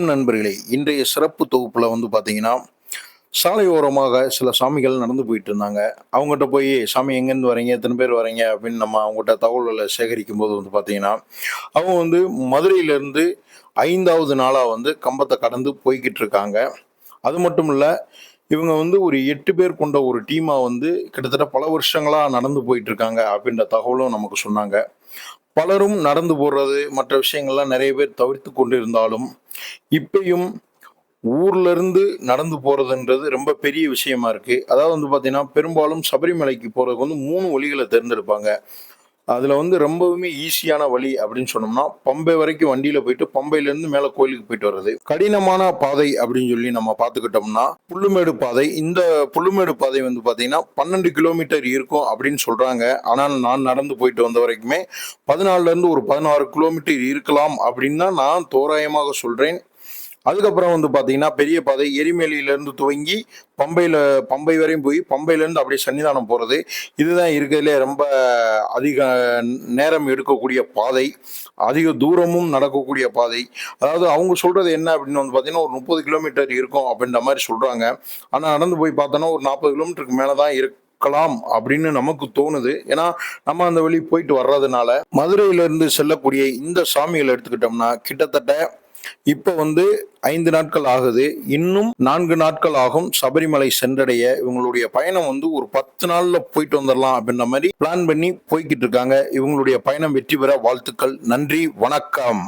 வணக்கம் நண்பர்களே. இன்றைய சிறப்பு தொகுப்புல பார்த்தீங்கன்னா, சாலையோரமாக சில சாமிகள் நடந்து போயிட்டு இருந்தாங்க. அவங்ககிட்ட போய், "சாமி எங்கேருந்து வரீங்க? எத்தன பேர் வரீங்க?" அப்படின்னு நம்ம அவங்ககிட்ட தகவல்கள சேகரிக்கும்போது பார்த்தீங்கன்னா, அவங்க மதுரையிலேருந்து 5வது நாளா கம்பத்த கடந்து போய்க்கிட்டு இருக்காங்க. அது மட்டும் இல்ல, இவங்க ஒரு 8 பேர் கொண்ட ஒரு டீமா கிட்டத்தட்ட பல வருஷங்களா நடந்து போயிட்டு இருக்காங்க அப்படின்ற தகவலும் நமக்கு சொன்னாங்க. பலரும் நடந்து போறது, மற்ற விஷயங்கள்லாம் நெறைய பேர் தவிர்த்துக் கொண்டிருந்தாலும், இப்பயும் ஊர்ல இருந்து நடந்து போறதுன்றது ரொம்ப பெரிய விஷயமா இருக்கு. அதாவது பார்த்தீங்கன்னா, பெரும்பாலும் சபரிமலைக்கு போறதுக்கு 3 வழிகள தேர்ந்தெடுப்பாங்க. அதுல ரொம்பவுமே ஈஸியான வழி அப்படின்னு சொன்னோம்னா, பம்பை வரைக்கும் வண்டியில போயிட்டு, பம்பையிலேருந்து மேல கோயிலுக்கு போயிட்டு வர்றது. கடினமான பாதை அப்படின்னு சொல்லி நம்ம பார்த்துக்கிட்டோம்னா, புல்லுமேடு பாதை. இந்த புல்லுமேடு பாதை பார்த்தீங்கன்னா, 12 கிலோமீட்டர் இருக்கும் அப்படின்னு சொல்றாங்க. ஆனால் நான் நடந்து போயிட்டு வந்த வரைக்குமே 14லேருந்து ஒரு 16 கிலோமீட்டர் இருக்கலாம் அப்படின்னு தான் நான் தோராயமாக சொல்றேன். அதுக்கப்புறம் பார்த்தீங்கன்னா, பெரிய பாதை எரிமேலியிலேருந்து துவங்கி பம்பை வரையும் போய், பம்பையிலேருந்து அப்படியே சன்னிதானம் போறது. இதுதான் இருக்கிறதுலே ரொம்ப அதிக நேரம் எடுக்கக்கூடிய பாதை. அதிக தூரமும் நடக்கக்கூடிய பாதை. அதாவது அவங்க சொல்றது என்ன அப்படின்னு பார்த்தீங்கன்னா, ஒரு 30 கிலோமீட்டர் இருக்கும் அப்படின்ற மாரி சொல்றாங்க. ஆனா நடந்து போய் பார்த்தோன்னா, ஒரு 40 கிலோமீட்டருக்கு மேல தான் இருக்கலாம் அப்படின்னு நமக்கு தோணுது. ஏன்னா, நம்ம அந்த வழி போயிட்டு வர்றதுனால. மதுரையிலிருந்து செல்லக்கூடிய இந்த சாமிகள எடுத்துக்கிட்டோம்னா, கிட்டத்தட்ட இப்ப 5 நாட்கள் ஆகுது. இன்னும் 4 நாட்கள் ஆகும் சபரிமலை சென்றடைய. இவங்களுடைய பயணம் ஒரு 10 நாள்ல போயிட்டு வந்துரலாம் அப்படின்ற மாரி பிளான் பண்ணி போய்க்கிட்டு இருக்காங்க. இவங்களுடைய பயணம் வெற்றி பெற வாழ்த்துக்கள். நன்றி, வணக்கம்.